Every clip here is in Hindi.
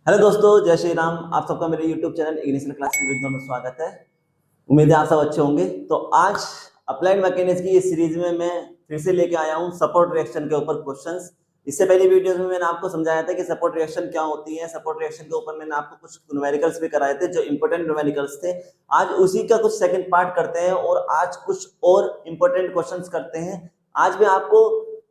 हेलो दोस्तों, जय श्री राम। आप सबका मेरे यूट्यूब चैनल इग्निशन क्लासेस में स्वागत है। उम्मीद है आप सब अच्छे होंगे। तो आज अप्लाइड मैकेनिक्स की इस सीरीज में मैं फिर से लेके आया हूँ सपोर्ट रिएक्शन के ऊपर क्वेश्चंस। इससे पहले वीडियोस में मैंने आपको समझाया था कि सपोर्ट रिएक्शन क्या होती है। सपोर्ट रिएक्शन के ऊपर मैंने आपको कुछ न्यूमेरिकल्स भी कराए थे जो इंपॉर्टेंट न्यूमेरिकल्स थे। आज उसी का कुछ सेकंड पार्ट करते हैं और आज कुछ और इंपॉर्टेंट क्वेश्चंस करते हैं। आज मैं आपको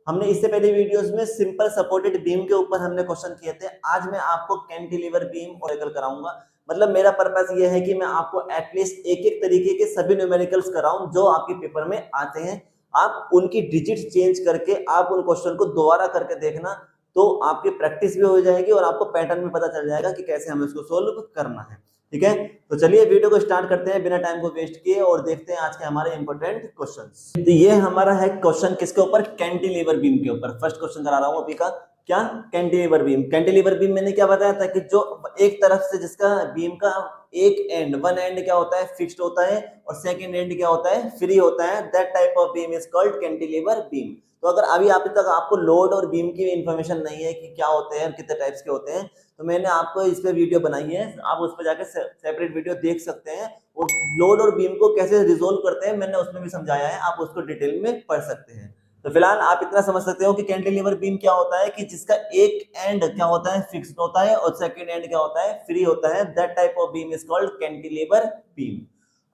हमने इससे पहले वीडियोस में सिंपल सपोर्टेड बीम के ऊपर हमने क्वेश्चन किए थे। आज मैं आपको कैंटिलीवर बीम और कराऊंगा। मतलब मेरा पर्पस ये है कि मैं आपको एटलीस्ट एक एक तरीके के सभी न्यूमेरिकल्स कराऊं जो आपके पेपर में आते हैं। आप उनकी डिजिट चेंज करके आप उन क्वेश्चन को दोबारा करके देखना, तो आपकी प्रैक्टिस भी हो जाएगी और आपको पैटर्न भी पता चल जाएगा कि कैसे हमें इसको सोल्व करना है। ठीक है, तो चलिए वीडियो को स्टार्ट करते हैं बिना टाइम को वेस्ट किए और देखते हैं आज के हमारे इंपॉर्टेंट क्वेश्चंस। तो ये हमारा है क्वेश्चन किसके ऊपर? कैंटिलीवर बीम के ऊपर। फर्स्ट क्वेश्चन करा रहा हूं अभी का। क्या? Cantilever beam. कैंटिलीवर बीम मैंने क्या बताया था कि जो एक तरफ से जिसका बीम का एक एंड, वन एंड क्या होता है? फिक्स्ड होता है और सेकंड एंड क्या होता है? फ्री होता है। That type of beam is called cantilever beam. तो अगर अभी तक आपको लोड और बीम की इंफॉर्मेशन नहीं है कि क्या होते हैं, कितने टाइप्स के होते हैं, तो मैंने आपको इस पे वीडियो बनाई है, आप उस पर जाकर सेपरेट वीडियो देख सकते हैं। और लोड और बीम को कैसे रिजोल्व करते हैं मैंने उसमें भी समझाया है, आप उसको डिटेल में पढ़ सकते हैं। तो फिलहाल आप इतना समझ सकते हो कि कैंटिलीवर बीम क्या होता है कि जिसका एक एंड क्या होता है? फिक्स्ड होता है और सेकंड एंड क्या होता है? फ्री होता है। That type of beam is called cantilever beam.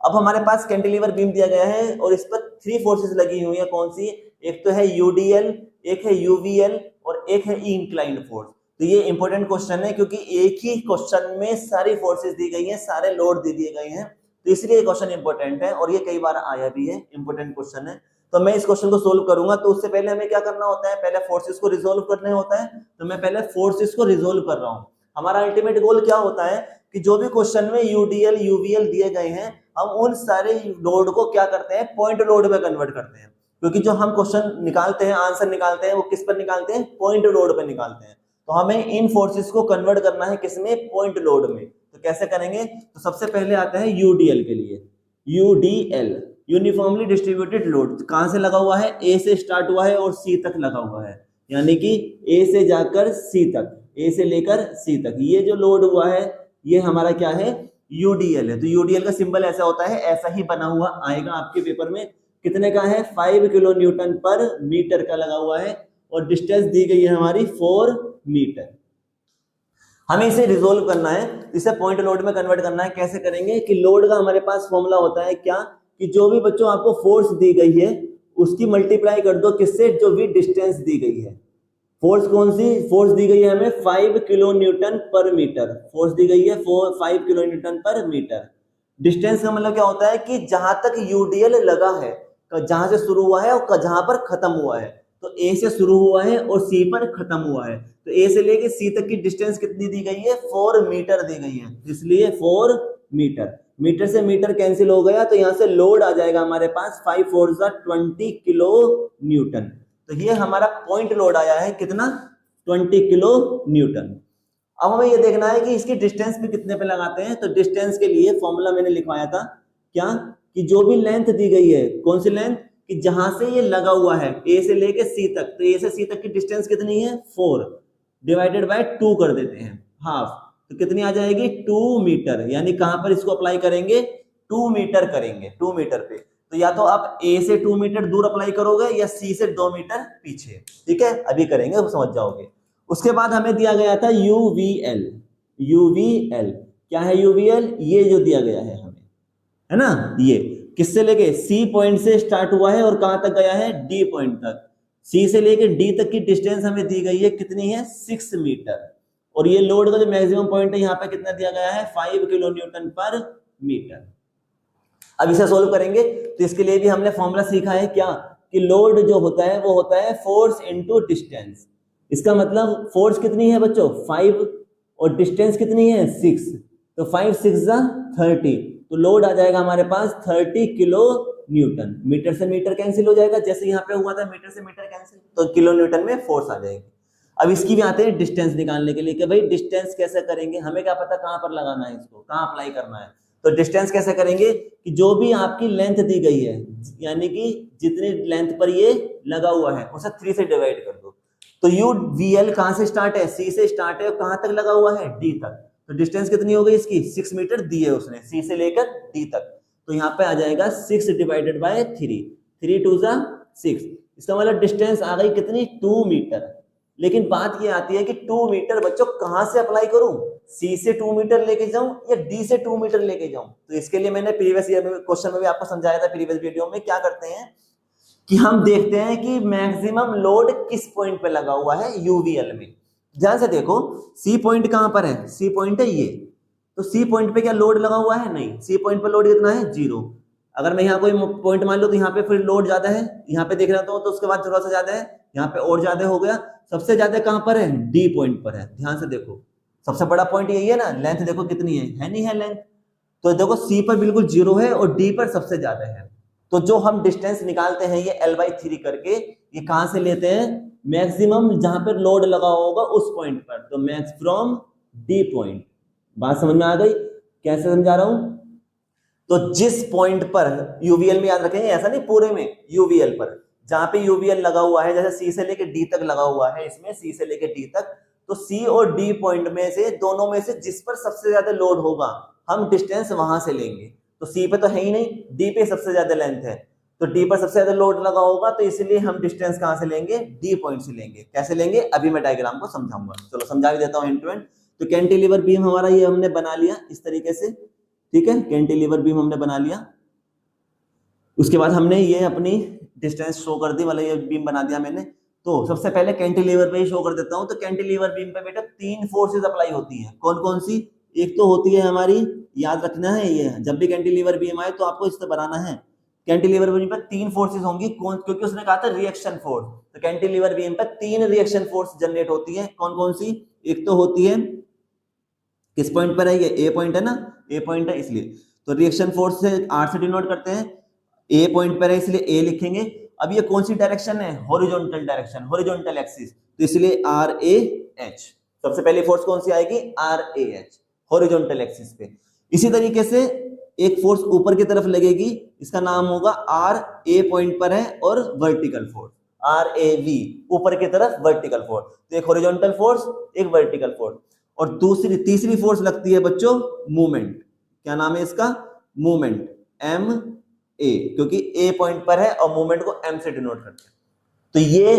अब हमारे पास कैंटिलीवर बीम दिया गया है और इस पर थ्री फोर्सेस लगी हुई है। कौन सी? एक तो है यूडीएल, एक है यूवीएल और एक है इंक्लाइंड फोर्स। तो ये इंपॉर्टेंट क्वेश्चन है क्योंकि एक ही क्वेश्चन में सारी फोर्सेस दी गई हैं, सारे लोड दे दिए गए हैं, तो इसलिए क्वेश्चन इंपॉर्टेंट है और ये कई बार आया भी है, इंपॉर्टेंट क्वेश्चन है। तो मैं इस क्वेश्चन को सोल्व करूंगा, तो उससे पहले हमें क्या करना होता है? पहले फोर्सेस को रिजोल्व करना होता है। तो मैं पहले फोर्सेस को रिजोल्व कर रहा हूं। हमारा अल्टीमेट गोल क्या होता है कि जो भी क्वेश्चन में यूडीएल यूवीएल दिए गए हैं, हम उन सारे लोड को क्या करते हैं? पॉइंट लोड में कन्वर्ट करते हैं। क्योंकि जो हम क्वेश्चन निकालते हैं, आंसर निकालते हैं, वो किस पर निकालते हैं? पॉइंट लोड पर निकालते हैं। तो हमें इन फोर्सेस को कन्वर्ट करना है किसमें? पॉइंट लोड में। तो कैसे करेंगे? तो सबसे पहले आता है यूडीएल के लिए। UDL uniformly distributed load. कहां से लगा हुआ है? ए से स्टार्ट हुआ है और सी तक लगा हुआ है, यानी कि ए से जाकर सी तक, ए से लेकर सी तक ये जो लोड हुआ है ये हमारा क्या है? यूडीएल है। तो यूडीएल का सिंबल ऐसा होता है, ऐसा ही बना हुआ आएगा आपके पेपर में। कितने का है? 5 किलो न्यूटन पर मीटर का लगा हुआ है और डिस्टेंस दी गई है हमारी 4 मीटर। हमें इसे रिजोल्व करना है, इसे पॉइंट लोड में कन्वर्ट करना है। कैसे करेंगे कि लोड का हमारे पास फॉर्मूला होता है क्या कि जो भी बच्चों आपको फोर्स दी गई है उसकी मल्टीप्लाई कर दो किससे? जो भी डिस्टेंस दी गई है। फोर्स कौन सी फोर्स दी गई है हमें? 5 किलो न्यूटन पर मीटर। फोर्स दी गई है 5 किलो न्यूटन पर मीटर। डिस्टेंस का मतलब क्या होता है कि जहां तक यूडीएल लगा है, जहां से शुरू हुआ है और जहां पर खत्म हुआ है। तो ए से शुरू हुआ है और सी पर खत्म हुआ है, तो ए से लेके सी तक की डिस्टेंस कितनी दी गई है? 4 मीटर दी गई है, इसलिए 4 मीटर। मीटर से मीटर कैंसिल हो गया, तो यहां से लोड आ जाएगा हमारे पास 5 4 20 किलो न्यूटन। तो ये हमारा पॉइंट लोड आया है कितना? 20 किलो न्यूटन। अब हमें ये देखना है कि इसकी डिस्टेंस भी कितने पे लगाते हैं। तो डिस्टेंस के लिए फॉर्मूला मैंने लिखवाया था क्या कि जो भी लेंथ दी गई है, कौन सी लेंथ? कि जहां से ये लगा हुआ है ए से लेके सी तक, तो ए से सी तक की डिस्टेंस कितनी है? 4 डिवाइडेड बाय 2 कर देते हैं, हाफ। तो कितनी आ जाएगी? 2 मीटर। यानी कहां पर इसको अप्लाई करेंगे? 2 मीटर करेंगे, 2 मीटर पे। तो या तो आप ए से 2 मीटर दूर अप्लाई करोगे या सी से 2 मीटर पीछे। ठीक है, अभी करेंगे, वो समझ जाओगे। उसके बाद हमें दिया गया था यूवीएल। यूवीएल क्या है? यूवीएल ये जो दिया गया है हमें, है ना, ये किससे लेके? सी पॉइंट से स्टार्ट हुआ है और कहां तक गया है? डी पॉइंट तक। सी से लेके डी तक की डिस्टेंस हमें दी गई है कितनी है? 6 मीटर। और ये लोड का जो मैक्सिमम पॉइंट है यहाँ पे कितना दिया गया है? 5 किलो न्यूटन पर मीटर। अब इसे सोल्व करेंगे तो इसके लिए भी हमने फॉर्मूला सीखा है क्या कि लोड जो होता है वो होता है फोर्स इनटू डिस्टेंस। इसका मतलब फोर्स कितनी है बच्चों? 5 और डिस्टेंस कितनी है? 6। तो 5 6 30, तो लोड आ जाएगा हमारे पास 30 किलो न्यूटन। मीटर से मीटर कैंसिल हो जाएगा, जैसे यहाँ पे हुआ था मीटर से मीटर कैंसिल, तो किलो न्यूटन में फोर्स आ जाएगी। अब इसकी भी आते हैं डिस्टेंस निकालने के लिए कि भाई डिस्टेंस कैसे करेंगे, हमें क्या पता कहां पर लगाना है, इसको कहां अप्लाई करना है। तो डिस्टेंस कैसे करेंगे कि जो भी आपकी लेंथ दी गई है, यानी कि जितनी लेंथ पर ये लगा हुआ है उसे 3 से डिवाइड कर दो। तो यू वी एल कहां से स्टार्ट है, सी से स्टार्ट है और कहां तक लगा हुआ है, डी तक। तो डिस्टेंस कितनी हो गई इसकी, 6 मीटर दी है उसने, सी से लेकर डी तक। तो यहाँ पे आ जाएगा 6 डिवाइडेड बाय 3, 3 2 जा 6, इसका मतलब डिस्टेंस आ गई कितनी, 2 मीटर। लेकिन बात ये आती है कि 2 मीटर बच्चों कहां से अप्लाई करूं, सी से 2 मीटर लेके जाऊं या डी से 2 मीटर लेके जाऊं। तो इसके लिए मैंने प्रीवियस ईयर में क्वेश्चन में भी आपको समझाया था, प्रीवियस वीडियो में क्या करते हैं कि हम देखते हैं कि मैक्सिमम लोड किस पॉइंट पे लगा हुआ है यूवीएल में। ध्यान से देखो, सी पॉइंट कहां पर है, सी पॉइंट है ये, तो सी पॉइंट पे क्या लोड लगा हुआ है, नहीं, सी पॉइंट पे लोड कितना है, 0। अगर मैं यहाँ कोई पॉइंट मान लो तो यहाँ पे फिर लोड ज्यादा है, यहाँ पे देख रहा तो उसके बाद थोड़ा सा ज्यादा है, यहाँ पे और ज्यादा हो गया। सबसे ज्यादा कहां पर है, डी पॉइंट पर है। ध्यान से देखो, सबसे बड़ा पॉइंट यही है ना, लेंथ देखो कितनी है नहीं है लेंथ। तो देखो सी पर बिल्कुल 0 है और डी पर सबसे ज्यादा है। तो जो हम डिस्टेंस निकालते हैं ये L/3 करके, ये कहां से लेते हैं, मैक्सिमम जहां पर लोड लगा होगा उस पॉइंट पर। तो मैक्स फ्रॉम डी पॉइंट। बात समझ में आ गई, कैसे समझा रहा हूं। तो जिस पॉइंट पर यूवीएल में, याद रखेंगे ऐसा नहीं पूरे में, यूवीएल पर जहां पे यूवीएल लगा हुआ है, जैसे सी से लेके डी तक लगा हुआ है, इसमें सी से लेके डी तक, तो सी और डी पॉइंट में से दोनों में से जिस पर सबसे ज्यादा लोड होगा हम डिस्टेंस वहां से लेंगे। तो सी पे तो है ही नहीं, डी पे सबसे ज्यादा लेंथ है, तो डी पर सबसे ज्यादा लोड लगा होगा, तो इसलिए हम डिस्टेंस कहां से लेंगे, डी पॉइंट से लेंगे। कैसे लेंगे अभी मैं डायग्राम को समझाऊंगा, चलो समझा भी देता हूं एंड टू एंड। तो कैंटिलीवर बीम हमारा ये हमने बना लिया इस तरीके से, ठीक है, कैंटिलीवर बीम हमने बना लिया। उसके बाद हमने ये अपनी डिस्टेंस शो कर दी, मतलब ये बीम बना दिया मैंने। तो सबसे पहले कैंटिलीवर पे ही शो कर देता हूं। तो कैंटिलीवर बीम पे बेटा 3 फोर्सेस अप्लाई होती हैं। कौन कौन सी, एक तो होती है हमारी, याद रखना है, ये जब भी कैंटिलीवर बीम आए तो आपको इस तरह बनाना है। कैंटिलीवर बीम पे 3 फोर्सेस होंगी, कौन, क्योंकि उसने कहा था रिएक्शन फोर्स। तो कैंटिलीवर बीम पे 3 रिएक्शन फोर्स जनरेट होती है। कौन कौन सी, एक तो होती है, किस पॉइंट पर है ये, ए पॉइंट है ना, ए पॉइंट है इसलिए। तो रिएक्शन फोर्स से आर से डिनोट करते हैं, ए पॉइंट पर है इसलिए ए लिखेंगे। अब ये कौन सी डायरेक्शन है, हॉरिजॉन्टल डायरेक्शन, हॉरिजॉन्टल एक्सिस, तो इसलिए आर ए एच। सबसे पहली फोर्स कौन सी आएगी, R A H, horizontal axis पे। इसी तरीके से एक फोर्स ऊपर की तरफ लगेगी, इसका नाम होगा आर ए पॉइंट पर है, और vertical force R A V, ऊपर की तरफ वर्टिकल फोर्स। तो एक हॉरिजॉन्टल फोर्स, एक वर्टिकल फोर्स। और तीसरी फोर्स लगती है बच्चों मूवमेंट। क्या नाम है इसका, मूवमेंट, एम ए, क्योंकि ए पॉइंट पर है और मूवमेंट को एम से डिनोट करते हैं। तो ये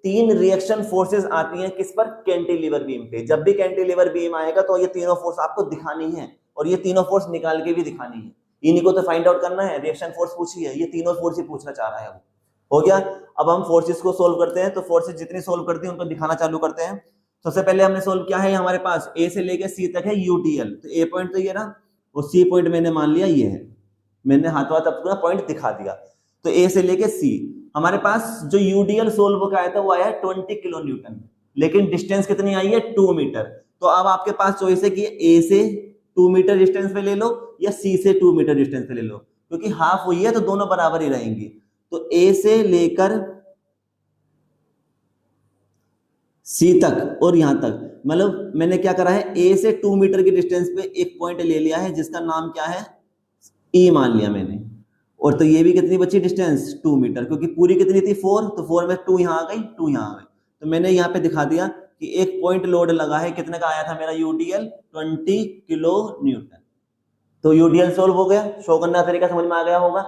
3 रिएक्शन फोर्सेस आती हैं किस पर, कैंटिलीवर बीम पे। जब भी कैंटिलीवर बीम आएगा तो ये तीनों फोर्स आपको दिखानी है, और ये तीनों फोर्स निकाल के भी दिखानी है। इन्हीं को तो फाइंड आउट करना है, रिएक्शन फोर्स पूछी है, ये तीनों फोर्स ही पूछना चाह रहा है वो। हो गया। अब हम फोर्सेस को सोल्व करते हैं। तो फोर्सेस जितनी सोल्व करती हैं उनको दिखाना चालू करते हैं। सबसे पहले हमने सोल्व किया है, हमारे पास ए से लेके सी तक है यूटीएल। तो ए पॉइंट तो ये ना, और सी पॉइंट मैंने मान लिया ये है, मैंने हाथों हाथ अपना पॉइंट दिखा दिया। तो ए से लेके सी, हमारे पास जो यूडीएल सोल्व का आया था वो आया है 20 किलो न्यूटन, लेकिन डिस्टेंस कितनी आई है, 2 मीटर। तो अब आपके पास चॉइस है कि ए से 2 मीटर डिस्टेंस पे ले लो या सी से 2 मीटर डिस्टेंस पे ले लो, क्योंकि हाफ हुई है तो दोनों बराबर ही रहेंगी। तो ए से लेकर सी तक और यहां तक, मतलब मैंने क्या करा है, ए से 2 मीटर की डिस्टेंस पे एक पॉइंट ले लिया है जिसका नाम क्या है, ई मान लिया मैंने। और तो ये भी कितनी बची डिस्टेंस, 2 मीटर, क्योंकि पूरी कितनी थी 4, तो 4 में 2 यहां आ गई, 2 यहां आ गई। तो मैंने यहाँ पे दिखा दिया कि एक पॉइंट लोड लगा है, कितने का आया था मेरा यूडीएल, 20 किलो न्यूटन। तो यूडीएल सोल्व हो गया, शो करने का तरीका समझ में आ गया होगा।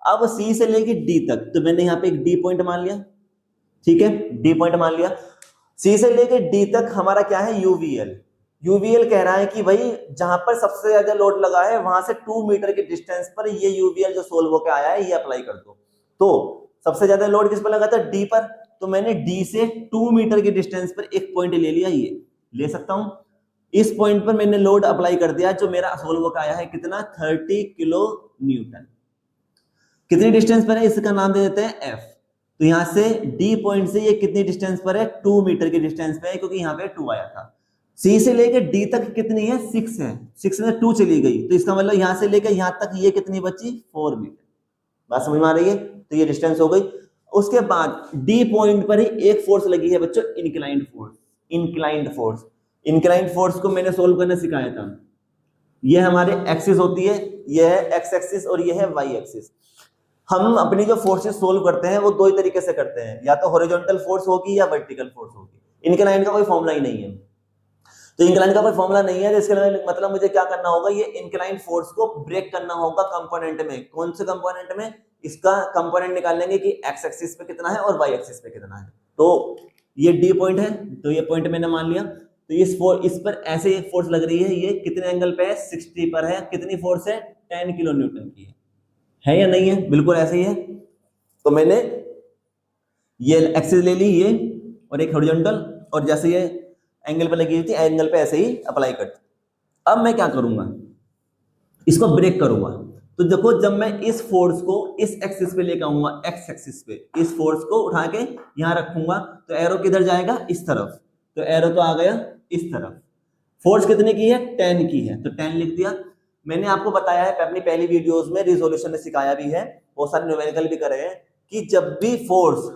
अब सी से लेके डी तक, तो मैंने यहाँ पे एक डी पॉइंट मान लिया, ठीक है, डी पॉइंट मान लिया। सी से लेके डी तक हमारा क्या है, यूवीएल। यूवीएल कह रहा है कि भाई जहां पर सबसे ज्यादा लोड लगा है वहां से 2 मीटर के डिस्टेंस पर ये यूवीएल जो सोल्व होकर आया है ये अप्लाई कर दो। तो सबसे ज्यादा लोड किस पर लगा था, डी पर। तो मैंने डी से 2 मीटर के डिस्टेंस पर एक पॉइंट ले लिया, ये ले सकता हूं। इस पॉइंट पर मैंने लोड अप्लाई कर दिया, जो मेरा सोल्व होकर आया है कितना, 30 किलो न्यूटन। कितनी डिस्टेंस पर है, इसका नाम दे देते हैं एफ। तो यहां से डी पॉइंट से ये कितनी डिस्टेंस पर है, 2 मीटर की डिस्टेंस पे है, क्योंकि यहाँ पे 2 आया था। सी से लेके डी तक कितनी है, 6 है, 6 में 2 चली गई, तो इसका मतलब यहां से लेकर यहां तक ये कितनी बची, 4 मीटर। बात समझ में आ रही है, तो ये डिस्टेंस हो गई। उसके बाद डी पॉइंट पर ही एक फोर्स लगी है बच्चों, inclined force. Inclined force, inclined force को मैंने सोल्व करना सिखाया था। ये हमारे एक्सिस होती है, ये है एक्स एक्सिस और ये है वाई एक्सिस। हम अपनी जो फोर्सेस सोल्व करते हैं वो दो ही तरीके से करते हैं, या तो हॉरिजॉन्टल फोर्स होगी या वर्टिकल फोर्स होगी। इंक्लाइन का कोई फॉर्मूला ही नहीं है। तो इंक्लाइन का कोई फॉर्मूला नहीं है, तो इसके मतलब मुझे क्या करना होगा, ये इंक्लाइन फोर्स को ब्रेक करना होगा कंपोनेंट में। कौन से कंपोनेंट में? इसका कंपोनेंट निकाल लेंगे कि एक्स एक्सिस पे कितना है और वाई एक्सिस पे कितना है। तो ये डी पॉइंट है, तो ये पॉइंट मैंने मान लिया। तो इस पर ऐसे एक फोर्स लग रही है, ये कितने एंगल पे है? 60 पर है। कितनी फोर्स है? 10 किलो न्यूटन की है या नहीं है? बिल्कुल ऐसे ही है। तो मैंने ये एक्सिस ले ली, ये और एक हॉरिजॉन्टल, और जैसे ये एंगल पे लगी हुई थी, एंगल पे ऐसे ही अप्लाई कर। अब मैं क्या करूंगा, इसको ब्रेक करूंगा। तो देखो, जब मैं इस फोर्स को इस एक्सिस पे लेकर आऊंगा, एक्स एक्सिस पे, इस फोर्स को उठा के यहां रखूंगा, तो एरो किधर जाएगा? इस तरफ। तो एरो तो आ गया इस तरफ। फोर्स कितने की है? 10 की है, तो 10 लिख दिया। मैंने आपको बताया है अपनी पहली वीडियोस में, रिजोल्यूशन में सिखाया भी है, बहुत सारे न्यूमेरिकल भी करे हैं, कि जब भी फोर्स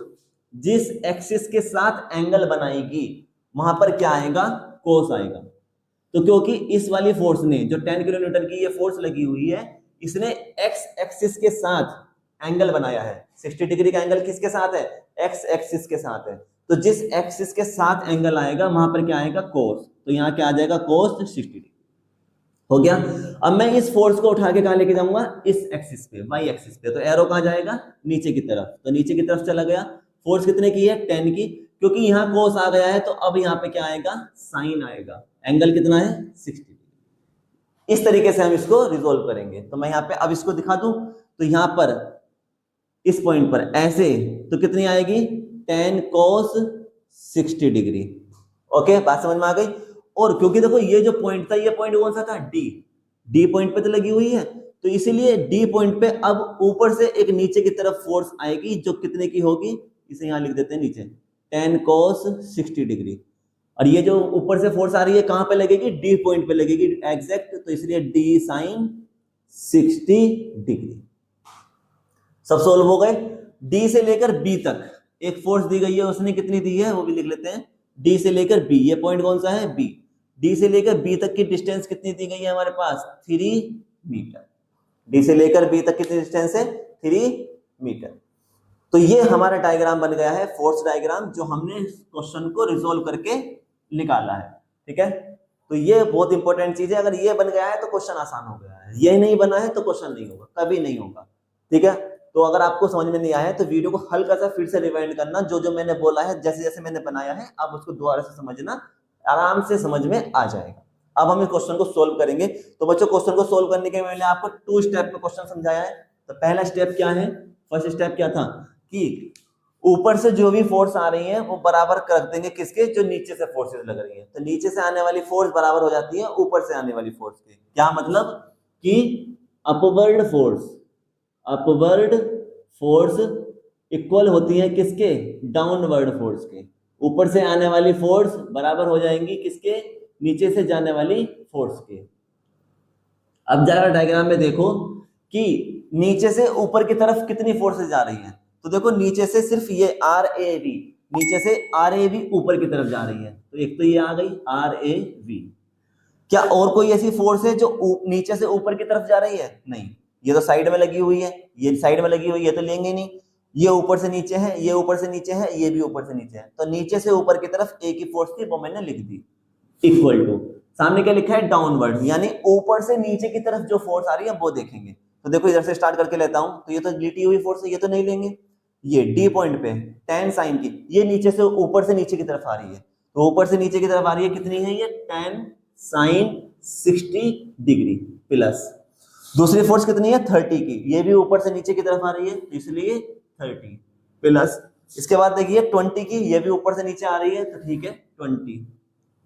जिस एक्सिस के साथ एंगल बनाएगी वहां पर क्या आएगा? कोस आएगा। तो क्योंकि इस वाली फोर्स ने, जो 10 किलो न्यूटन की ये फोर्स लगी हुई है, इसने एक्स एक्सिस के साथ एंगल बनाया है। 60 डिग्री का एंगल किसके साथ है? एक्स एक्सिस के साथ है। तो जिस एक्सिस के साथ एंगल आएगा वहां पर क्या आएगा? कोस। तो यहां क्या आ जाएगा? कोस 60 डिग्री। हो गया। अब मैं इस फोर्स को उठा के कहां लेके जाऊंगा? इस एक्सिस पे, वाई एक्सिस पे। तो एरो कहां जाएगा? नीचे की तरफ। तो नीचे की तरफ चला गया। फोर्स कितने की है? 10 की। क्योंकि यहां कोस आ गया है, तो अब यहां पे क्या आएगा? साइन आएगा। एंगल कितना है? 60 डिग्री। इस तरीके से हम इसको रिजोल्व करेंगे। तो मैं यहां पे अब इसको दिखा दूं, तो यहां पर इस पॉइंट पर ऐसे, तो कितनी आएगी? 10 cos 60 डिग्री। ओके, बात समझ में आ गई। और क्योंकि देखो ये जो पॉइंट था, ये पॉइंट कौन सा था? डी। डी पॉइंट पे तो लगी हुई है, तो इसीलिए डी पॉइंट पे अब ऊपर से एक नीचे की तरफ फोर्स आएगी, जो कितने की होगी? इसे यहां लिख देते हैं नीचे, 10 cos 60 डिग्री। और ये जो ऊपर से फोर्स आ रही है कहां पे लगेगी? डी पॉइंट पे लगेगी एग्जैक्ट। तो इसलिए डी साइन 60 डिग्री। सब सोल्व हो गए। डी से लेकर बी तक एक फोर्स दी गई है, उसने कितनी दी है वो भी लिख लेते हैं। डी से लेकर बी, ये पॉइंट कौन सा है? बी। डी से लेकर बी तक की डिस्टेंस कितनी दी गई है हमारे पास? 3 मीटर। डी से लेकर बी तक कितनी डिस्टेंस है? 3 मीटर। तो ये हमारा डायग्राम बन गया है, फोर्स डायग्राम, जो हमने क्वेश्चन को रिजोल्व करके निकाला है। ठीक है, तो ये बहुत इंपॉर्टेंट चीज है। अगर ये बन गया है तो क्वेश्चन आसान हो गया है, ये नहीं बना है तो क्वेश्चन नहीं होगा, कभी नहीं होगा। ठीक है, तो अगर आपको समझ में नहीं आया है तो वीडियो को हल्का सा फिर से रिवाइंड करना, जो जो मैंने बोला है, जैसे जैसे मैंने बनाया है, आप उसको दोबारा से समझना, आराम से समझ में आ जाएगा। अब हम इस क्वेश्चन को सोल्व करेंगे। तो बच्चों, क्वेश्चन को सोल्व करने के मैंने आपको 2 स्टेप में क्वेश्चन समझाया है। तो पहला स्टेप क्या है? फर्स्ट स्टेप क्या था कि ऊपर से जो भी फोर्स आ रही है वो बराबर कर देंगे किसके? जो नीचे से फोर्सेस लग रही है। तो नीचे से आने वाली फोर्स बराबर हो जाती है ऊपर से आने वाली फोर्स के। क्या मतलब? कि अपवर्ड फोर्स इक्वल होती है किसके? डाउनवर्ड फोर्स के। ऊपर से आने वाली फोर्स बराबर हो जाएंगी किसके? नीचे से जाने वाली फोर्स के। अब जरा डायग्राम में देखो कि नीचे से ऊपर की तरफ कितनी फोर्सेस जा रही हैं। तो देखो, नीचे से सिर्फ ये आर ए वी, नीचे से आर ए वी ऊपर की तरफ जा रही है। तो एक तो ये आ गई आर ए वी। क्या और कोई ऐसी फोर्स है जो नीचे से ऊपर की तरफ जा रही है? नहीं, ये तो साइड में लगी हुई है, ये साइड में लगी हुई है, तो लेंगे नहीं। ये ऊपर से नीचे है, ये ऊपर से नीचे है, ये भी ऊपर से नीचे है। तो नीचे से ऊपर की तरफ एक ही फोर्स थी, वो मैंने लिख दी, इक्वल टू, सामने क्या लिखा है? डाउनवर्ड, यानी ऊपर से नीचे की तरफ जो फोर्स आ रही है वो देखेंगे। तो देखो, इधर से स्टार्ट करके लेता हूं, तो ये तो लिटी हुई फोर्स है, ये तो नहीं लेंगे। ये डी पॉइंट पे 10 साइन की, ये नीचे से ऊपर से नीचे की तरफ आ रही है। तो ऊपर से नीचे की तरफ आ रही है, कितनी है ये? 10 साइन 60 डिग्री प्लस दूसरी फोर्स कितनी है? 30 की, ये भी ऊपर से नीचे की तरफ आ रही है, इसलिए 30 प्लस, इसके बाद देखिए 20 की, ये भी ऊपर से नीचे आ रही है, तो ठीक है 20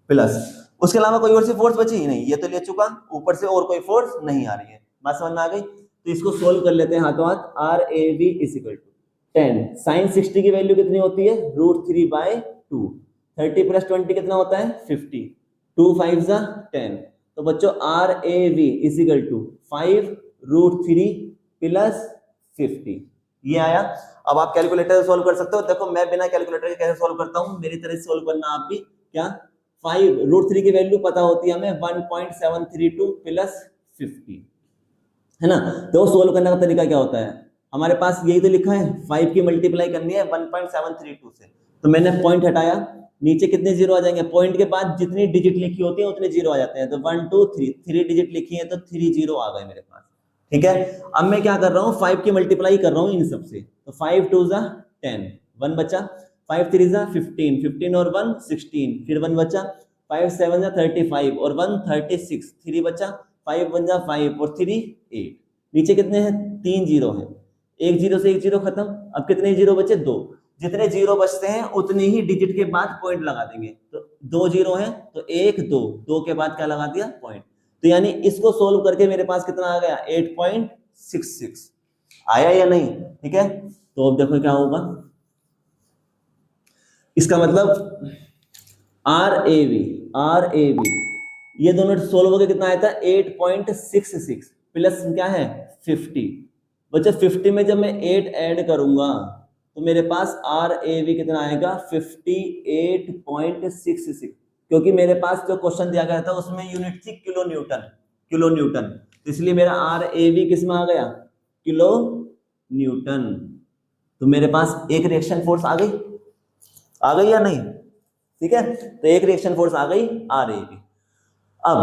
प्लस, उसके अलावा कोई और सी फोर्स बची ही नहीं, ये तो ले चुका, ऊपर से और कोई फोर्स नहीं आ रही है। बात समझ में आ गई? तो इसको सोल्व कर लेते हैं हाथों हाथ। R A B is equal to 10 sine 60 की वैल्यू कितनी होती है? √3/2। 30 प्लस 20 कितना होता है? 50। 2 5 जा 10। तो बच्चों, R A V is equal to 5√3 plus 50, ये आया। अब आप कैलकुलेटर से सोल्व कर सकते हो। देखो, मैं बिना कैलकुलेटर के कैसे सोल्व करता हूं, मेरी तरह से सोल्व करना आप भी। क्या? 5√3 की वैल्यू पता होती है हमें, 1.732 प्लस 50, है ना। तो सोल्व करने का तरीका क्या होता है? हमारे पास यही तो लिखा है, 5 की मल्टीप्लाई करनी है 1.732 से, तो मैंने पॉइंट हटाया, नीचे कितने जीरो आ जाएंगे, पॉइंट के बाद जितनी डिजिट लिखी होती है उतने जीरो आ जाते हैं, तो 1 2 3 3 डिजिट लिखी है तो 3 जीरो आ गए मेरे पास। ठीक है, अब मैं क्या कर रहा हूँ, 5 की मल्टीप्लाई कर रहा हूँ इन सबसे, तो 5 2 जा 10, 1 बचा, 5 3 जा 15, 15 और 1 16, फिर 1 बचा, 5 7 जा 35 और 1 36, 3 बचा, 5 1 जा 5 और 3 8, नीचे कितने हैं, 3 जीरो है, एक जीरो से एक जीरो खत्म, अब कितने जीरो बचे, 2, जितने जीरो बचते हैं उतने ही डिजिट के बाद पॉइंट लगा देंगे, तो 2 जीरो है तो 1 2, 2 के बाद क्या लगा दिया, पॉइंट। तो यानी इसको सोल्व करके मेरे पास कितना आ गया, 8.66 आया या नहीं। ठीक है, तो अब देखो क्या होगा, इसका मतलब आर ए बी ये दोनों सोल्व होकर कितना आया था, 8.66 प्लस क्या है 50, बच्चा 50 में जब मैं 8 ऐड करूंगा तो मेरे पास आर ए बी कितना आएगा, 58.66, क्योंकि मेरे पास जो क्वेश्चन दिया गया था उसमें यूनिट थी किलो न्यूटन, तो इसलिए मेरा आर ए बी किस में आ गया, किलो न्यूटन। तो मेरे पास एक रिएक्शन फोर्स आ गई या नहीं। ठीक है, तो एक रिएक्शन फोर्स आ गई आर ए बी। अब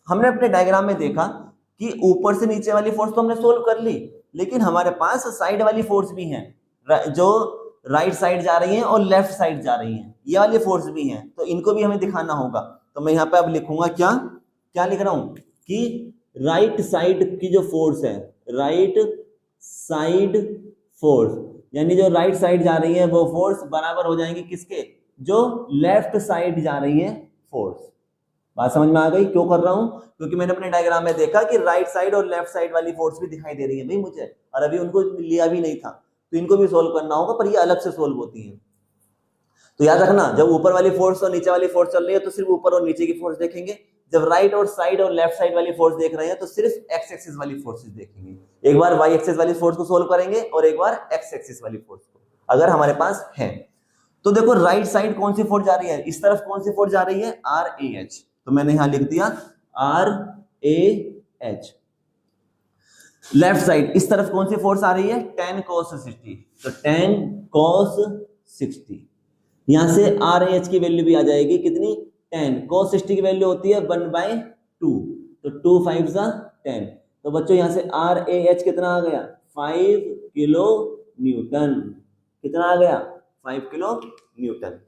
हमने अपने डायग्राम में देखा कि ऊपर से नीचे वाली फोर्स तो हमने सोल्व कर ली, लेकिन हमारे पास साइड वाली फोर्स भी है, जो राइट साइड जा रही है और लेफ्ट साइड जा रही है, ये वाली फोर्स भी है, तो इनको भी हमें दिखाना होगा। तो मैं यहाँ पे अब लिखूंगा क्या लिख रहा हूं कि राइट साइड की जो फोर्स है, राइट साइड फोर्स, यानी जो राइट साइड जा रही है वो फोर्स बराबर हो जाएंगी किसके, जो लेफ्ट साइड जा रही है फोर्स। बात समझ में आ गई, क्यों कर रहा हूं, क्योंकि मैंने अपने डायग्राम में देखा कि राइट साइड और लेफ्ट साइड वाली फोर्स भी दिखाई दे रही है भाई मुझे, और अभी उनको लिया भी नहीं था, तो इनको भी सोल्व करना होगा, पर ये अलग से सोल्व होती है। तो याद रखना, जब ऊपर वाली फोर्स और नीचे वाली फोर्स चल रही है तो सिर्फ ऊपर और नीचे की फोर्स देखेंगे, जब राइट और साइड और लेफ्ट साइड वाली फोर्स देख रहे हैं तो सिर्फ एक्स एक्सिस वाली फोर्सेस देखेंगे, एक बार वाई एक्सिस वाली फोर्स को सोल्व करेंगे और एक बार एक्स एक्सिस वाली फोर्स को, अगर हमारे पास है। तो देखो राइट साइड कौन सी फोर्स जा रही है, इस तरफ कौन सी फोर्स जा रही है, आर ए एच, तो मैंने यहां लिख दिया R A H. Left side इस तरफ कौन सी फोर्स आ रही है, tan cos 60, तो tan cos 60, यहां से आर एच की वैल्यू भी आ जाएगी कितनी, 10, cos 60 की वैल्यू होती है 1/2, तो 2 5 जा 10, तो बच्चों यहां से आर ए एच कितना आ गया, 5 किलो न्यूटन, कितना आ गया, 5 किलो न्यूटन।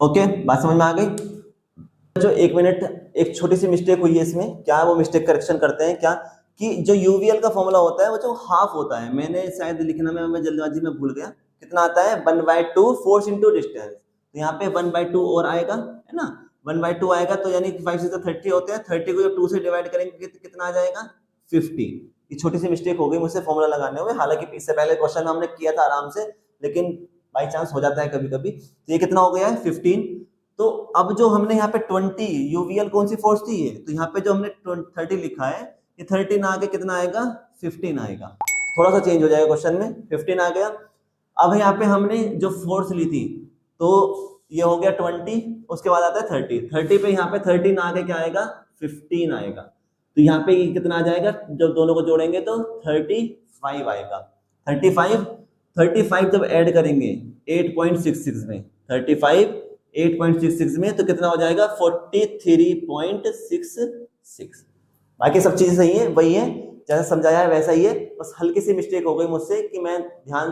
ओके, बात समझ में आ गई। जो 1 मिनट, एक छोटी सी मिस्टेक हुई है इसमें, क्या वो मिस्टेक करेक्शन करते हैं क्या, कि जो यूवीएल का फॉर्मूला होता है वो जो हाफ होता है, मैंने शायद लिखना में मैं जल्दबाजी में भूल गया, कितना आता है 1/2 फोर्स इंटू डिस्टेंस, तो यहाँ पे 1/2 और आएगा, है ना, 1/2 आएगा, तो यानी 5 से 30 होते हैं, 30 को जब 2 से डिवाइड करेंगे तो कितना आ जाएगा 50। ये छोटी सी मिस्टेक हो गई मुझसे फॉर्मूला लगाने में, हालांकि इससे पहले क्वेश्चन में हमने किया था आराम से, लेकिन बाई चांस हो जाता है कभी कभी। तो ये कितना हो गया है 15। तो अब जो हमने यहाँ पे 20 यूवीएल कौन सी फोर्स थी ये, तो यहाँ पे जो हमने 30 लिखा है, ये 30 ना आके कितना आएगा 15 आएगा, थोड़ा सा चेंज हो जाएगा क्वेश्चन में, 15 आ गया। अब यहाँ पे हमने जो फोर्स ली थी तो ये हो गया 20, उसके बाद आता है 30 पे यहाँ पे 30 ना आके क्या आएगा 15 आएगा, तो यहाँ पे कितना आ जाएगा, जब दोनों को जोड़ेंगे तो 35 आएगा, 35 जब ऐड करेंगे 8.66 में, 35 8.66 में, तो कितना हो जाएगा 43.66। बाकी सब चीजें सही है, वही है जैसा समझाया है वैसा ही है, बस हल्की सी मिस्टेक हो गई मुझसे कि मैं ध्यान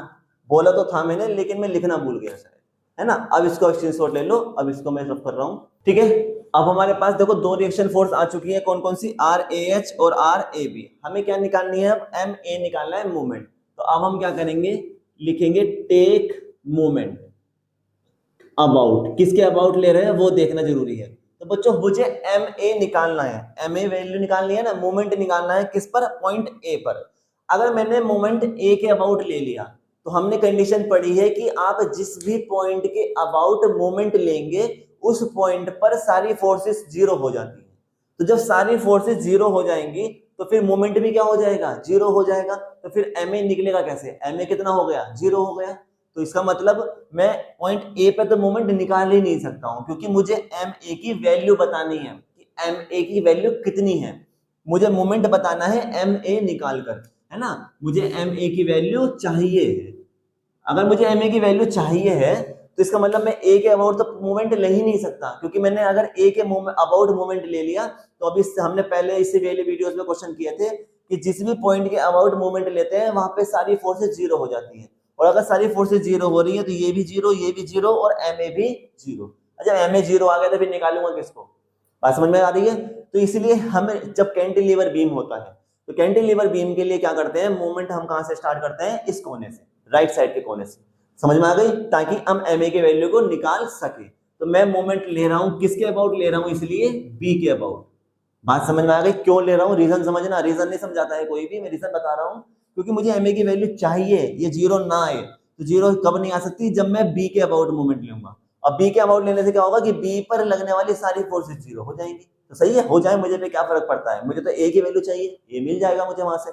बोला तो था मैंने, लेकिन मैं लिखना भूल गया शायद, है ना। अब इसको स्क्रीनशॉट ले लो, अब इसको मैं रब कर रहा हूँ। ठीक है, अब हमारे पास देखो 2 रिएक्शन फोर्स आ चुकी है, कौन कौन सी, आर ए एच और आर ए बी। हमें क्या निकालनी है, अब एम ए निकालना है, मूवमेंट। तो अब हम क्या करेंगे, लिखेंगे टेक मूवमेंट अबाउट, किसके अबाउट ले रहे हैं वो देखना जरूरी है। तो बच्चों मुझे एम ए निकालना है, एम ए वैल्यू निकालनी है ना, मोमेंट निकालना है किस पर, पॉइंट ए पर। अगर मैंने मोमेंट ए के अबाउट ले लिया तो हमने कंडीशन पढ़ी है कि आप जिस भी पॉइंट के अबाउट मोमेंट लेंगे उस पॉइंट पर सारी फोर्सेस जीरो हो जाती है। तो जब सारी फोर्सेस जीरो हो जाएंगी तो फिर मोमेंट भी क्या हो जाएगा, जीरो हो जाएगा। तो फिर एम ए निकलेगा कैसे, एम ए कितना हो गया, जीरो हो गया। तो इसका मतलब मैं पॉइंट ए पे तो मोमेंट निकाल ही नहीं सकता हूं, क्योंकि मुझे एम ए की वैल्यू बतानी है कि एम ए की वैल्यू कितनी है, मुझे मोमेंट बताना है एम ए निकाल कर, है ना, मुझे एम ए की वैल्यू चाहिए है। अगर मुझे एम ए की वैल्यू चाहिए है तो इसका मतलब मैं ए के अबाउट तो मूवमेंट ले ही नहीं सकता, क्योंकि मैंने अगर ए के अबाउट मूवमेंट ले लिया तो अभी हमने पहले इससे पहले वीडियोस में क्वेश्चन किए थे कि जिस भी पॉइंट के अबाउट मूवमेंट लेते हैं वहां पे सारी फोर्सेस जीरो हो जाती हैं, और अगर सारी फोर्सेस जीरो हो रही है तो ये भी जीरो, ये भी जीरो और एम ए भी जीरो। अच्छा, एम ए जीरो आ गया तो फिर निकालूंगा किसको? बात समझ में आ रही है? तो इसलिए हमें जब कैंटिलीवर बीम होता है तो कैंटिलीवर बीम के लिए क्या करते हैं, मूवमेंट हम कहां से स्टार्ट करते हैं? इस कोने से, राइट साइड के कोने से। समझ में आ गई? ताकि हम एम ए के वैल्यू को निकाल सके। तो मैं मूवमेंट ले रहा हूं किसके अबाउट ले रहा हूं? इसलिए बी के अबाउट। बात समझ में आ गई? क्यों ले रहा हूं, रीजन समझना। रीजन नहीं समझाता है कोई भी, मैं रीजन बता रहा हूं क्योंकि मुझे एम ए की वैल्यू चाहिए, ये जीरो ना आए। तो जीरो कब नहीं आ सकती? जब मैं बी के अबाउट मूवमेंट लूंगा। अब बी के अबाउट लेने से क्या होगा कि बी पर लगने वाली सारी फोर्सेस जीरो हो जाएंगी। तो सही है, हो जाए, मुझे पे क्या फर्क पड़ता है, मुझे तो ए की वैल्यू चाहिए, ये मिल जाएगा मुझे वहां से।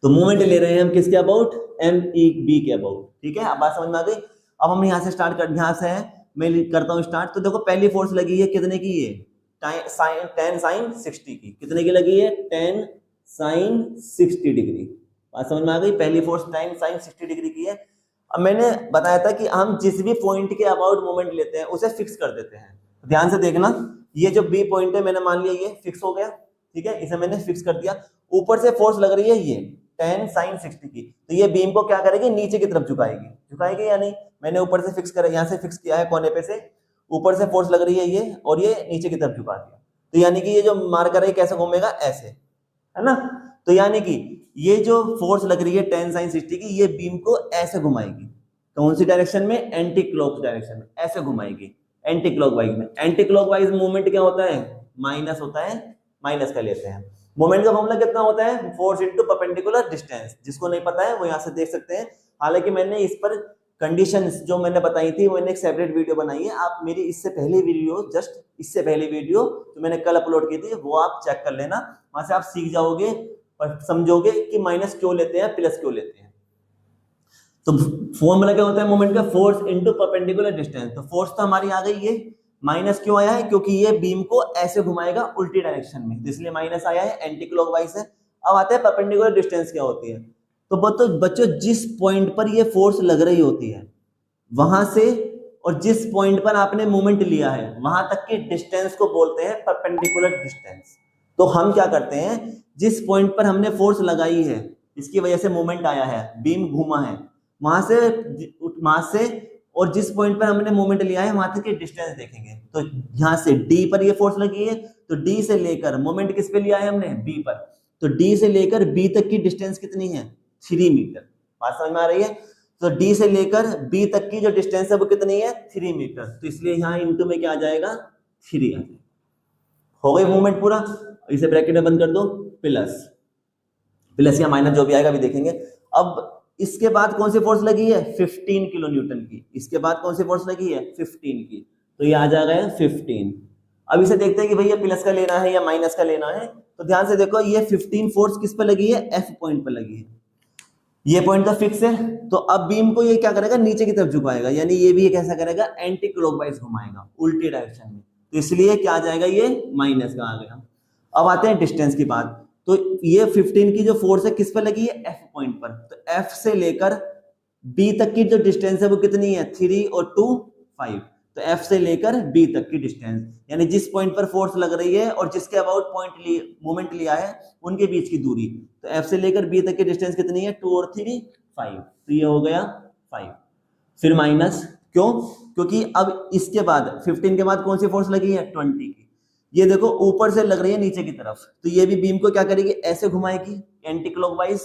तो मूवमेंट ले रहे हैं हम किसके अबाउट? एम ई बी के अबाउट। ठीक है, अब बात समझ में आ गई। अब हम यहाँ से स्टार्ट कर, यहाँ से मैं करता हूँ स्टार्ट। तो देखो पहली फोर्स लगी है कितने की? ये 10 साइन 60 की। कितने की लगी है? 10 साइन 60 डिग्री। बात समझ में आ गई? पहली फोर्स 10 साइन 60 डिग्री की है। अब मैंने बताया था कि हम जिस भी पॉइंट के अबाउट मूवमेंट लेते हैं उसे फिक्स कर देते हैं। ध्यान से देखना, ये जो बी पॉइंट है मैंने मान लिया ये फिक्स हो गया। ठीक है, इसे मैंने फिक्स कर दिया। ऊपर से फोर्स लग रही है ये 10 साइन 60 की, तो ये बीम को क्या करेगी? नीचे की तरफ झुकाएगी। झुकाएगी या नहीं? मैंने ऊपर से फिक्स करा, यहाँ से फिक्स किया है कोने पे से, ऊपर से फोर्स लग रही है ये, और ये नीचे की तरफ झुका दिया। तो यानी कि ये जो मार्कर है कैसे घूमेगा? ऐसे, है ना। तो यानी कि ये जो फोर्स लग रही है 10 साइन 60 की, ये बीम को ऐसे घुमाएगी। कौन सी डायरेक्शन में? एंटी क्लॉक डायरेक्शन में, ऐसे घुमाएगी एंटी क्लॉकवाइज में। एंटी क्लॉकवाइज मूवमेंट क्या होता है? माइनस होता है, माइनस का लेते हैं। मोमेंट का फॉर्मूला कितना होता है? Force into perpendicular distance. जिसको नहीं पता है वो यहाँ से देख सकते हैं। हालांकि मैंने इस पर कंडीशंस जो मैंने बताई थी मैंने एक सेपरेट वीडियो बनाई है। आप मेरी इससे पहले वीडियो, जस्ट इससे पहले वीडियो जो मैंने कल अपलोड की थी वो आप चेक कर लेना। वहां से आप सीख जाओगे और समझोगे कि माइनस क्यों लेते हैं, प्लस क्यों लेते हैं। तो फॉर्मूला क्या होता है मोमेंट का? Force into perpendicular distance. तो फोर्स तो हमारी आ गई, ये माइनस क्यों आया है? क्योंकि ये बीम को ऐसे घुमाएगा उल्टी डायरेक्शन में, इसलिए माइनस आया है, एंटी क्लॉकवाइज है। अब आते हैं परपेंडिकुलर डिस्टेंस क्या होती है। तो बच्चों जिस पॉइंट पर ये फोर्स लग रही होती है वहां से और जिस पॉइंट पर आपने मूवमेंट लिया है वहां तक के डिस्टेंस को बोलते हैं परपेंडिकुलर डिस्टेंस। तो हम क्या करते हैं, जिस पॉइंट पर हमने फोर्स लगाई है, इसकी वजह से मूवमेंट आया है, बीम घूमा है, वहां से और जिस पॉइंट पर हमने मूवमेंट लिया है वहां तक के डिस्टेंस देखेंगे। तो यहाँ से डी पर ये फोर्स लगी है, तो डी से लेकर मूवमेंट किस पे लिया है हमने? बी पर। तो डी से लेकर बी तक की डिस्टेंस कितनी है? 3 मीटर। बात समझ में आ रही है? तो डी से लेकर बी तक की जो डिस्टेंस है वो कितनी है? 3 मीटर। तो इसलिए यहाँ इंटू में क्या आ जाएगा? 3 आ जाएगा। हो गई मूवमेंट पूरा। इसे ब्रैकेट में बंद कर दो, प्लस या माइनस जो भी आएगा अभी देखेंगे। अब इसके बाद कौन सी फोर्स लगी है? 15 किलो न्यूटन की। इसके बाद कौन सी फोर्स लगी है? 15 की। तो ये आ जाएगा 15। अब इसे देखते हैं कि भैया प्लस का लेना है या माइनस का लेना है। तो ध्यान से देखो, ये 15 फोर्स किस पर लगी है? एफ पॉइंट पर लगी है। ये पॉइंट तो फिक्स है, तो अब बीम को ये क्या करेगा? नीचे की तरफ झुकाएगा, यानी ये भी कैसा करेगा? एंटी क्लॉकवाइज घुमाएगा, उल्टी डायरेक्शन में। तो इसलिए क्या आ जाएगा? ये माइनस का आ गया। अब आते हैं डिस्टेंस की बात। तो ये 15 की जो फोर्स है किस पर लगी है? एफ पॉइंट पर। तो एफ से लेकर बी तक की जो डिस्टेंस है वो कितनी है? 3 और 2 5। तो एफ से लेकर बी तक की डिस्टेंस, यानी जिस पॉइंट पर फोर्स लग रही है और जिसके अबाउट पॉइंट मूवमेंट लिया है उनके बीच की दूरी। तो एफ से लेकर बी तक की डिस्टेंस कितनी है? 2 और 3 5। तो ये हो गया 5। फिर माइनस, क्यों? क्योंकि अब इसके बाद 15 के बाद कौन सी फोर्स लगी है? 20 की। ये देखो ऊपर से लग रही है नीचे की तरफ, तो ये भी बीम को क्या करेगी? ऐसे घुमाएगी एंटी क्लॉकवाइज।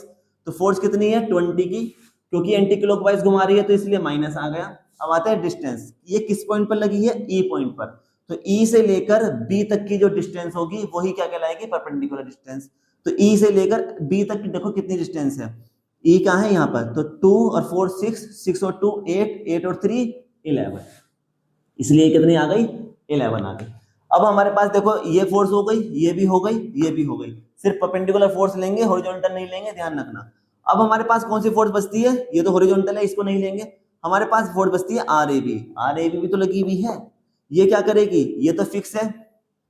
तो फोर्स कितनी है? 20 की। क्योंकि एंटी क्लॉकवाइज घुमा रही है तो इसलिए माइनस आ गया। अब आता है डिस्टेंस। ये किस पॉइंट पर लगी है? ई पॉइंट पर। तो ई से लेकर बी तक की जो डिस्टेंस होगी वही क्या कहलाएगी? Perpendicular distance. तो ई से लेकर बी तक की देखो कितनी डिस्टेंस है। ई कहाँ है? यहाँ पर। तो 2 और 4 6 और 2 8, 8 और 3 11। इसलिए कितनी आ गई? 11 आ गई। अब हमारे पास देखो ये फोर्स हो गई, ये भी हो गई, ये भी हो गई। सिर्फ परपेंडिकुलर फोर्स लेंगे, हॉरिजॉन्टल नहीं लेंगे, ध्यान रखना। अब हमारे पास कौन सी फोर्स बचती है? ये तो हॉरिजॉन्टल है, इसको नहीं लेंगे। हमारे पास फोर्स बचती है R A B. R A B भी तो लगी हुई है। ये क्या करेगी? ये तो फिक्स है,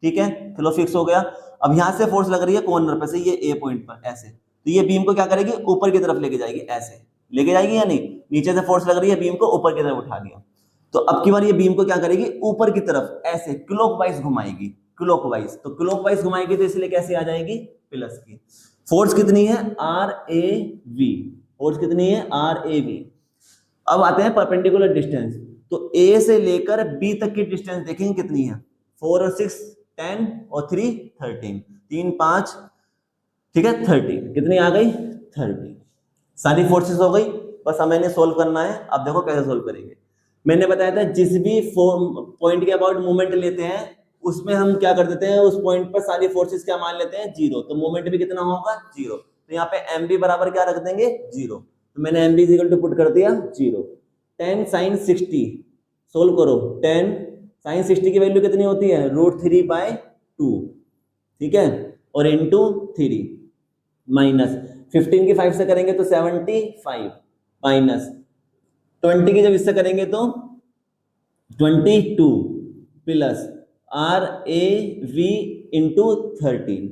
ठीक है, चलो फिक्स हो गया। अब यहां से फोर्स लग रही है कॉर्नर पर से, ये ए पॉइंट पर ऐसे। तो ये बीम को क्या करेगी, ऊपर की तरफ लेके जाएगी, ऐसे लेके जाएगी या नहीं, नीचे से फोर्स लग रही है, बीम को ऊपर की तरफ उठा दिया। तो अब की बार ये बीम को क्या करेगी, ऊपर की तरफ ऐसे क्लॉकवाइज घुमाएगी, क्लॉकवाइज। तो क्लॉकवाइज घुमाएगी तो इसलिए कैसे आ जाएगी, प्लस की। फोर्स कितनी है, आर ए वी, फोर्स कितनी है, आर ए वी। अब आते हैं परपेंडिकुलर डिस्टेंस। तो ए से लेकर बी तक की डिस्टेंस देखेंगे कितनी है, 4 और 6 10 और 3 13, 3 5 ठीक है 30, कितनी आ गई 30। सारी फोर्सेस हो गई, बस हमें इन्हें सोल्व करना है। अब देखो कैसे सोल्व करेंगे। मैंने बताया था जिस भी पॉइंट के अबाउट मूवमेंट लेते हैं उसमें हम क्या कर देते हैं, उस पॉइंट पर सारी फोर्सेस क्या मान लेते हैं, 0। तो मूवमेंट भी कितना होगा, 0। तो यहाँ पे एम बी बराबर क्या रख देंगे, 0। तो मैंने M B equal to put कर दिया 0। 10 sin 60 सोल्व करो, 10 sin 60 की वैल्यू कितनी होती है, √3/2 ठीक है, और इंटू 3 माइनस 15 की 5 से करेंगे तो 75 माइनस 20 की जब इससे करेंगे तो 22 plus R A V into 13।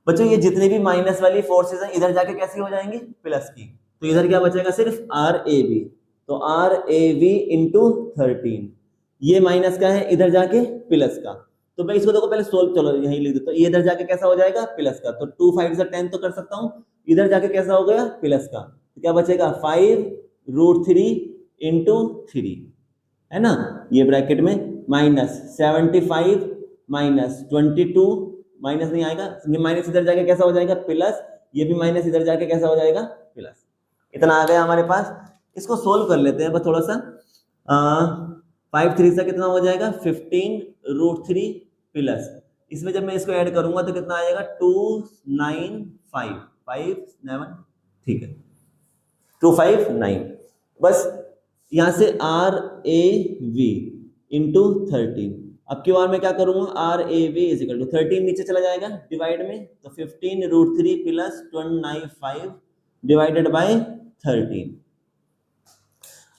बच्चों ये जितनी भी माइनस वाली फोर्सेस हैं इधर जाके कैसी हो जाएंगी, प्लस की। तो इधर क्या बचेगा, सिर्फ आर ए वी। तो आर ए वी इंटू 13, ये माइनस का है, इधर जाके प्लस का। तो मैं इसको देखो पहले सोल्व, चलो यहीं लिख देता हूं। ये इधर जाके कैसा हो जाएगा, प्लस का। तो 2 5 से 10 तो कर सकता हूं, इधर जाके कैसा हो गया, प्लस का। तो क्या बचेगा, 5√3 इंटू 3 है ना, ये ब्रैकेट में माइनस 75 माइनस 22, माइनस नहीं आएगा, ये माइनस इधर जाके कैसा हो जाएगा, प्लस। ये भी माइनस इधर जाके कैसा हो जाएगा, प्लस। इतना आ गया हमारे पास। इसको सोल्व कर लेते हैं बस थोड़ा सा। 5 3 से कितना हो जाएगा, 15√3 प्लस, इसमें जब मैं इसको ऐड करूंगा तो कितना आएगा, 295 ठीक है 259। बस यहां से आर ए वी इंटू 13। अब की बार मैं क्या करूंगा, R A V is equal to 13 नीचे चला जाएगा डिवाइड में, तो 15√3 प्लस 295 डिवाइडेड बाय 13।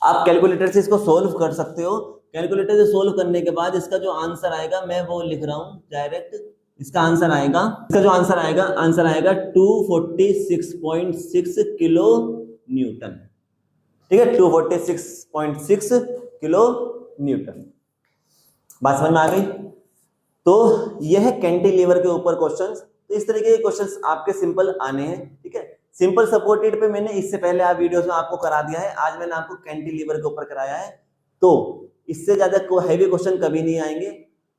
आप कैलकुलेटर से इसको सोल्व कर सकते हो। कैलकुलेटर से सोल्व करने के बाद इसका जो आंसर आएगा मैं वो लिख रहा हूं डायरेक्ट। इसका आंसर आएगा, इसका जो आंसर आएगा 246.6 किलो न्यूटन। ठीक है, 246.6 किलो न्यूटन। बात समझ में आ गई। तो यह है कैंटिलीवर के ऊपर क्वेश्चंस। तो इस तरीके के क्वेश्चंस आपके सिंपल आने हैं। ठीक है, सिंपल सपोर्टेड पे मैंने इससे पहले आप वीडियोस में आपको करा दिया है, आज मैंने आपको कैंटिलीवर के ऊपर कराया है। तो इससे ज्यादा कोई हैवी क्वेश्चन कभी नहीं आएंगे।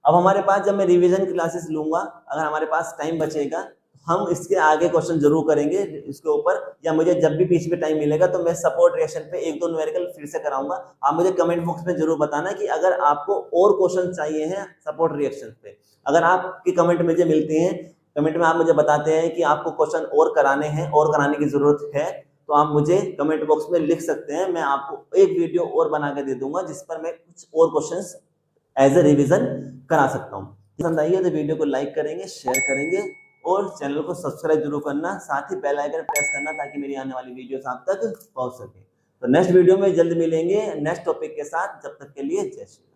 अब हमारे पास जब मैं रिवीजन क्लासेस लूंगा, अगर हमारे पास टाइम बचेगा, हम इसके आगे क्वेश्चन जरूर करेंगे इसके ऊपर, या मुझे जब भी बीच में टाइम मिलेगा तो मैं सपोर्ट रिएक्शन पे 1-2 न्यूमेरिकल फिर से कराऊंगा। आप मुझे कमेंट बॉक्स में जरूर बताना कि अगर आपको और क्वेश्चन चाहिए हैं सपोर्ट रिएक्शन पे। अगर आपकी कमेंट मुझे मिलती हैं, कमेंट में आप मुझे बताते हैं कि आपको क्वेश्चन और कराने हैं और कराने की जरूरत है, तो आप मुझे कमेंट बॉक्स में लिख सकते हैं। मैं आपको एक वीडियो और बना के दे दूंगा जिस पर मैं कुछ और क्वेश्चंस एज ए रिवीजन करा सकता हूँ। पसंद आई है तो वीडियो को लाइक करेंगे, शेयर करेंगे और चैनल को सब्सक्राइब जरूर करना, साथ ही बेल आइकन प्रेस करना ताकि मेरी आने वाली वीडियोस आप तक पहुंच सके। तो नेक्स्ट वीडियो में जल्द मिलेंगे नेक्स्ट टॉपिक के साथ। जब तक के लिए जय श्री राम।